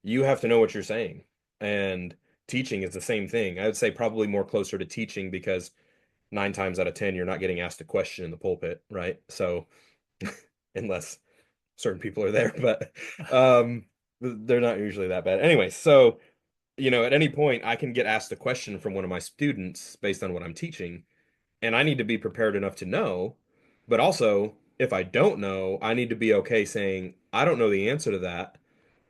you have to know what you're saying. And teaching is the same thing. I would say probably more closer to teaching because 9 times out of 10, you're not getting asked a question in the pulpit, right? So unless certain people are there, but they're not usually that bad. Anyway, so at any point I can get asked a question from one of my students based on what I'm teaching, and I need to be prepared enough to know, but also if I don't know, I need to be okay saying, I don't know the answer to that.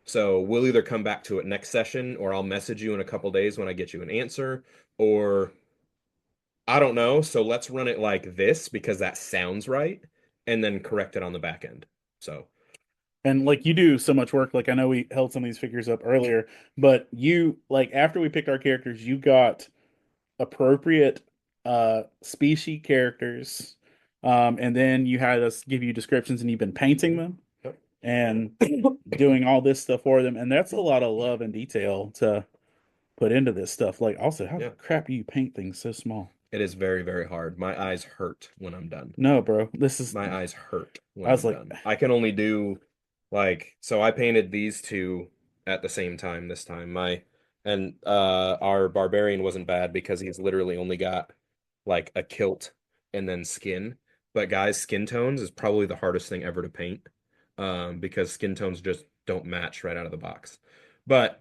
So we'll either come back to it next session or I'll message you in a couple days when I get you an answer, or I don't know. So let's run it like this because that sounds right, and then correct it on the back end. So,
And like you do so much work. Like I know we held some of these figures up earlier, but you like after we picked our characters, you got appropriate species characters, and then you had us give you descriptions, and you've been painting
mhm.
them
Yep.
and doing all this stuff for them, and that's a lot of love and detail to put into this stuff. Like also, how the
Yeah.
crap do you paint things so small?
It is very, very hard. My eyes hurt when I'm done.
No, bro, this is.
My eyes hurt when
I was
I'm
like,
done. I can only do like so I painted these two at the same time this time. My and our barbarian wasn't bad because he's literally only got like a kilt and then skin. But guys, skin tones is probably the hardest thing ever to paint because skin tones just don't match right out of the box. But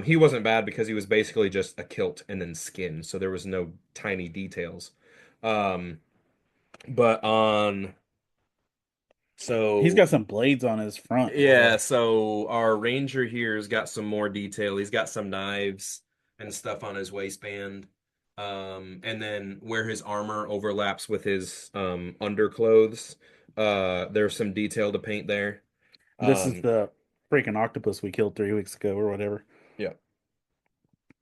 He wasn't bad because he was basically just a kilt and then skin, so there was no tiny details. Um, but on
He's
so
got some blades on his front as
yeah,
well.
so our ranger here's got some more detail. He's got some knives and stuff on his waistband. And then where his armor overlaps with his underclothes, there's some detail to paint there.
This is
Um,
the freaking octopus we killed 3 weeks ago or whatever.
yeah,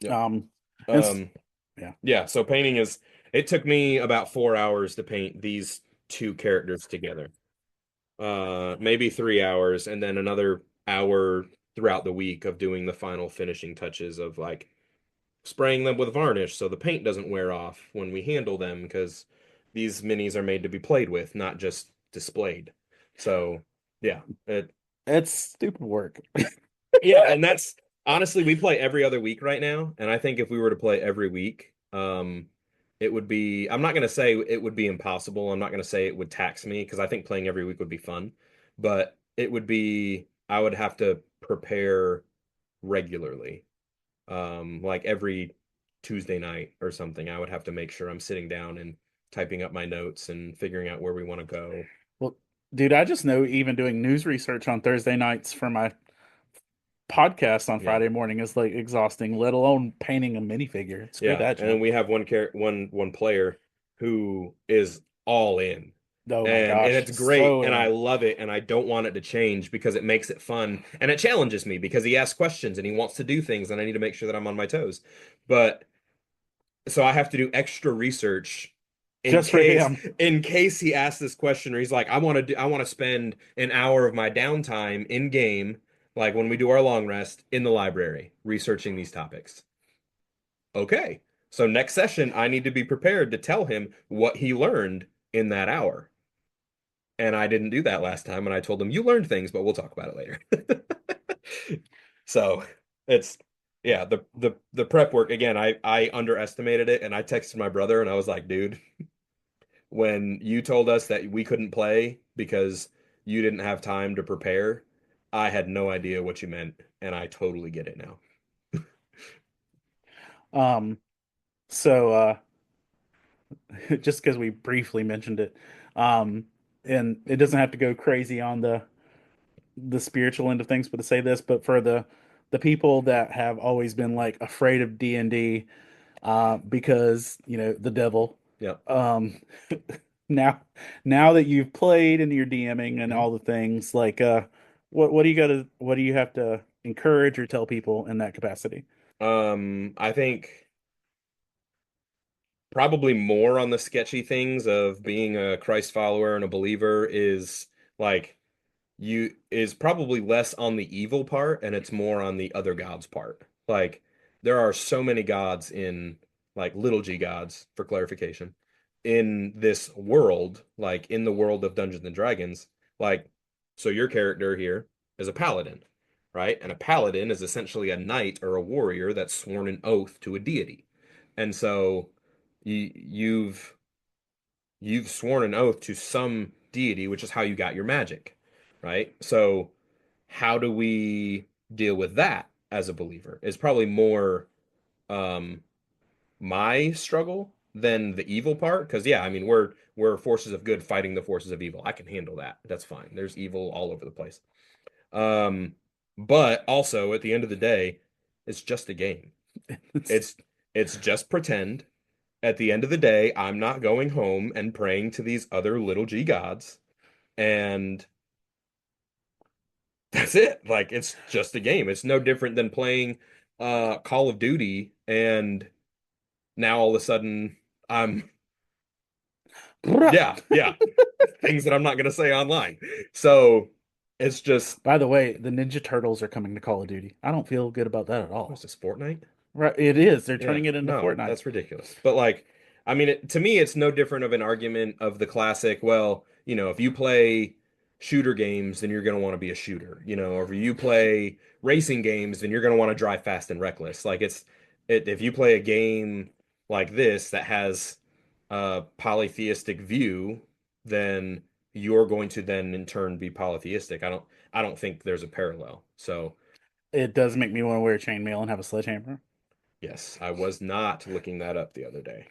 yeah.
Um, and
Um,
yeah,
yeah, so painting is it took me about 4 hours to paint these two characters together. Maybe 3 hours, and then another hour throughout the week of doing the final finishing touches of like spraying them with varnish so the paint doesn't wear off when we handle them because these minis are made to be played with, not just displayed. So, yeah,
it's stupid work.
yeah, and that's honestly we play every other week right now, and I think if we were to play every week, it would be I'm not gonna say it would be impossible. I'm not gonna say it would tax me because I think playing every week would be fun, but it would be I would have to prepare regularly. Like every Tuesday night or something, I would have to make sure I'm sitting down and typing up my notes and figuring out where we want to go.
Well, dude, I just know even doing news research on Thursday nights for my podcast on
Yeah.
Friday morning is like exhausting, let alone painting a minifigure. Screw
Yeah,
that
and then
junk.
we have one player who is all in.
Oh my
And
gosh,
it's great
so
and I
in.
love it and I don't want it to change because it makes it fun and it challenges me because he asks questions and he wants to do things and I need to make sure that I'm on my toes. But so I have to do extra research
Just for him.
in case he asks this question or he's like I want to spend an hour of my downtime in game like when we do our long rest in the library researching these topics. Okay. So next session, I need to be prepared to tell him what he learned in that hour. And I didn't do that last time, and I told him, you learned things, but we'll talk about it later. So it's yeah, the prep work again, I underestimated it and I texted my brother and I was like, dude, when you told us that we couldn't play because you didn't have time to prepare, I had no idea what you meant, and I totally get it now.
Um, so just because we briefly mentioned it, um, and it doesn't have to go crazy on the spiritual end of things, but to say this, but for the people that have always been like afraid of D&D, because the devil,
Yeah.
um, now now that you've played and you're DMing and
Mhm.
all the things, like what do you have to encourage or tell people in that capacity?
I think probably more on the sketchy things of being a Christ follower and a believer is like you is probably less on the evil part and it's more on the other gods part. Like there are so many gods in like little g gods for clarification in this world, like in the world of Dungeons and Dragons, like so your character here is a paladin, right? And a paladin is essentially a knight or a warrior that's sworn an oath to a deity. And so you've sworn an oath to some deity, which is how you got your magic, right? So how do we deal with that as a believer? Is probably more um my struggle than the evil part. Because yeah, I mean we're forces of good fighting the forces of evil. I can handle that. That's fine. There's evil all over the place. Um, but also at the end of the day, it's just a game.
It's,
It's it's just pretend. At the end of the day, I'm not going home and praying to these other little g gods. And that's it. Like it's just a game. It's no different than playing Call of Duty and now all of a sudden I'm yeah, yeah, things that I'm not going to say online. So it's just
by the way, the Ninja Turtles are coming to Call of Duty. I don't feel good about that at
what's
all.
this Fortnite?
Right, it is. They're
Yeah,
turning it into
no,
Fortnite.
that's ridiculous. But like, I mean, to me, it's no different of an argument of the classic. Well, if you play shooter games, then you're going to want to be a shooter. Or if you play racing games, then you're going to want to drive fast and reckless. Like if you play a game like this that has a polytheistic view, then you're going to then in turn be polytheistic. I don't think there's a parallel. So,
It does make me want to wear chainmail and have a sledgehammer.
Yes, I was not looking that up the other day.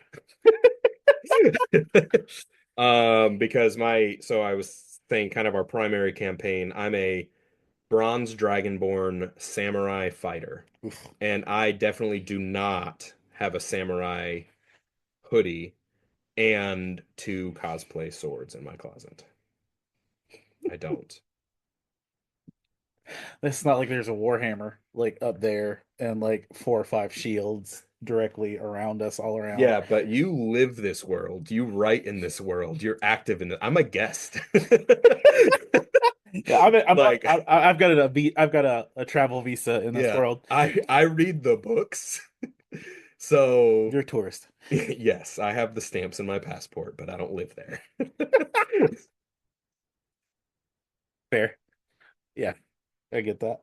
Because I was saying kind of our primary campaign, I'm a bronze dragonborn samurai fighter,
Oof.
and I definitely do not have a samurai hoodie and two cosplay swords in my closet. I don't.
It's not like there's a warhammer like up there and like 4 or 5 shields directly around us all around.
Yeah, but you live this world. You write in this world. You're active in it. I'm a guest.
Yeah,
Like,
I've got I've got a travel visa in this
yeah,
world.
I read the books. So,
You're a tourist.
yes, I have the stamps in my passport, but I don't live there.
Fair. Yeah, I get that.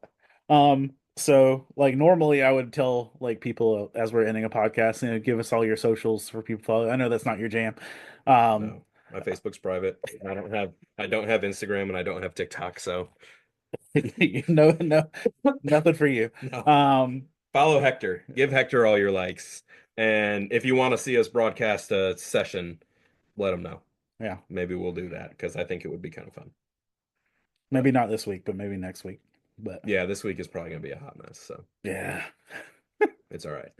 So like normally I would tell like people as we're ending a podcast, give us all your socials for people to follow. I know that's not your jam. Um,
No, my Facebook's private. I don't have Instagram and I don't have TikTok, so
no, nothing for you.
no.
Um,
Follow Hector. Give Hector all your likes. And if you want to see us broadcast a session, let him know.
yeah,
Maybe we'll do that because I think it would be kind of fun.
maybe
But
not this week, but maybe next week. But
yeah, this week is probably gonna be a hot mess, so
yeah,
it's all right.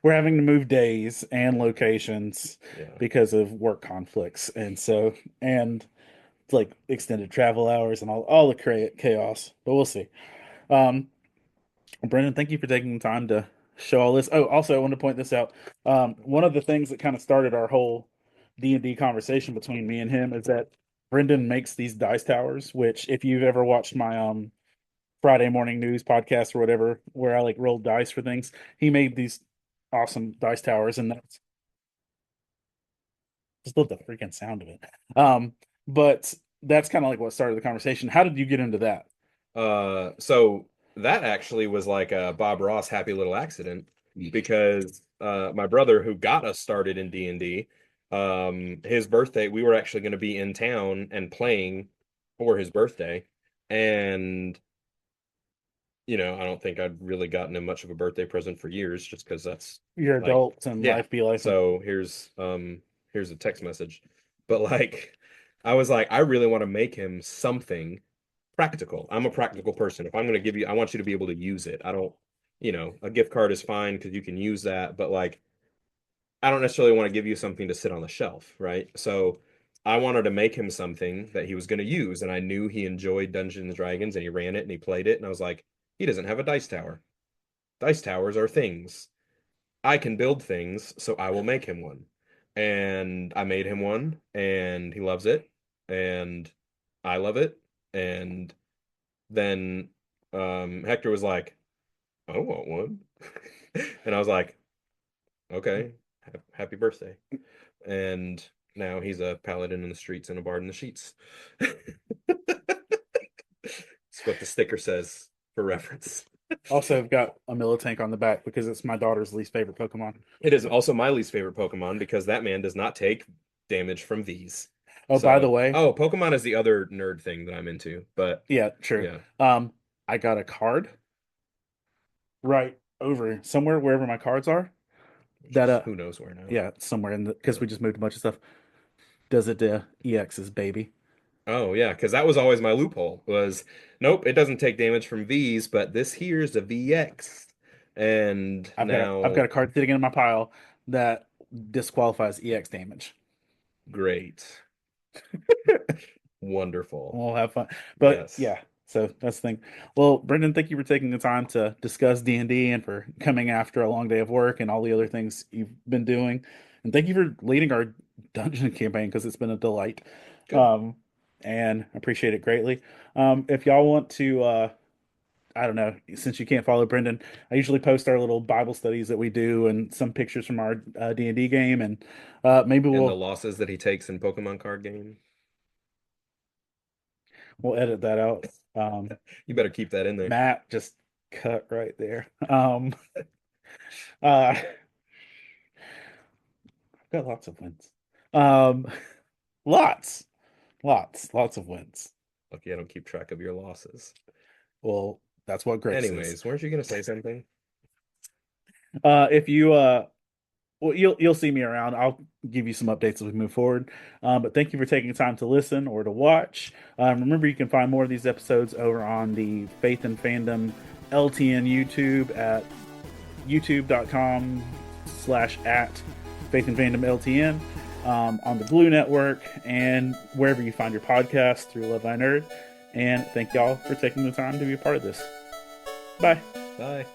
we're having to move days and locations
Yeah.
because of work conflicts, and so and like extended travel hours and all the chaos. But we'll see. Um, Brendon, thank you for taking the time to show all this. Oh, also, I want to point this out. One of the things that kind of started our whole D&D conversation between me and him is that Brendon makes these dice towers, which if you've ever watched my Friday morning news podcast or whatever, where I like rolled dice for things, he made these awesome dice towers, and that's just love the freaking sound of it. But that's kind of like what started the conversation. How did you get into that?
So that actually was like a Bob Ross happy little accident because my brother who got us started in D&D, his birthday, we were actually going to be in town and playing for his birthday. And I don't think I'd really gotten him much of a birthday present for years just because that's
Your
like,
adults and
yeah.
life be life. And
So here's a text message. But like I was like, I really want to make him something practical. I'm a practical person. If I'm going to give you, I want you to be able to use it. I don't, a gift card is fine because you can use that, but like, I don't necessarily want to give you something to sit on the shelf, right? So I wanted to make him something that he was going to use, and I knew he enjoyed Dungeons and Dragons, and he ran it and he played it, and I was like, he doesn't have a dice tower. Dice towers are things. I can build things, so I will make him one. And I made him one, and he loves it, and I love it, and then Hector was like, I want one. And I was like, okay, happy birthday. And now he's a paladin in the streets and a bard in the sheets. That's what the sticker says for reference.
also, I've got a Militank on the back because it's my daughter's least favorite Pokemon.
It is also my least favorite Pokemon because that man does not take damage from these.
Oh, by the
So,
way,
oh, Pokemon is the other nerd thing that I'm into. But
yeah, true.
yeah,
I got a card right over somewhere wherever my cards are.
which
That
is who knows where now.
yeah, somewhere in the because
Yeah.
we just moved a bunch of stuff. Does it EX's baby?
Oh yeah, because that was always my loophole was nope, it doesn't take damage from V's, but this here's a VX. And
I've got
now
a card sitting in my pile that disqualifies EX damage.
great. Wonderful.
We'll have fun. But
Yes.
yeah, so that's the thing. Well, Brendan, thank you for taking the time to discuss D&D and for coming after a long day of work and all the other things you've been doing. And thank you for leading our dungeon campaign because it's been a delight.
Good.
Um, and I appreciate it greatly. If y'all want to, I don't know, since you can't follow Brendan, I usually post our little Bible studies that we do and some pictures from our D&D game, and maybe
And the losses that he takes in Pokemon card game.
we'll edit that out. Um,
You better keep that in there.
Matt just cut right there. I've got lots of wins. Um, lots of wins.
Lucky I don't keep track of your losses.
Well, That's what grace is.
Anyways, weren't you gonna say something?
If you well, you'll see me around. I'll give you some updates as we move forward. But thank you for taking time to listen or to watch. Remember, you can find more of these episodes over on the Faith and Fandom LTN YouTube at youtube.com/at Faith and Fandom LTN, on the Glue Network, and wherever you find your podcast through Love Thy Nerd. And thank y'all for taking the time to be a part of this. Bye.
Bye.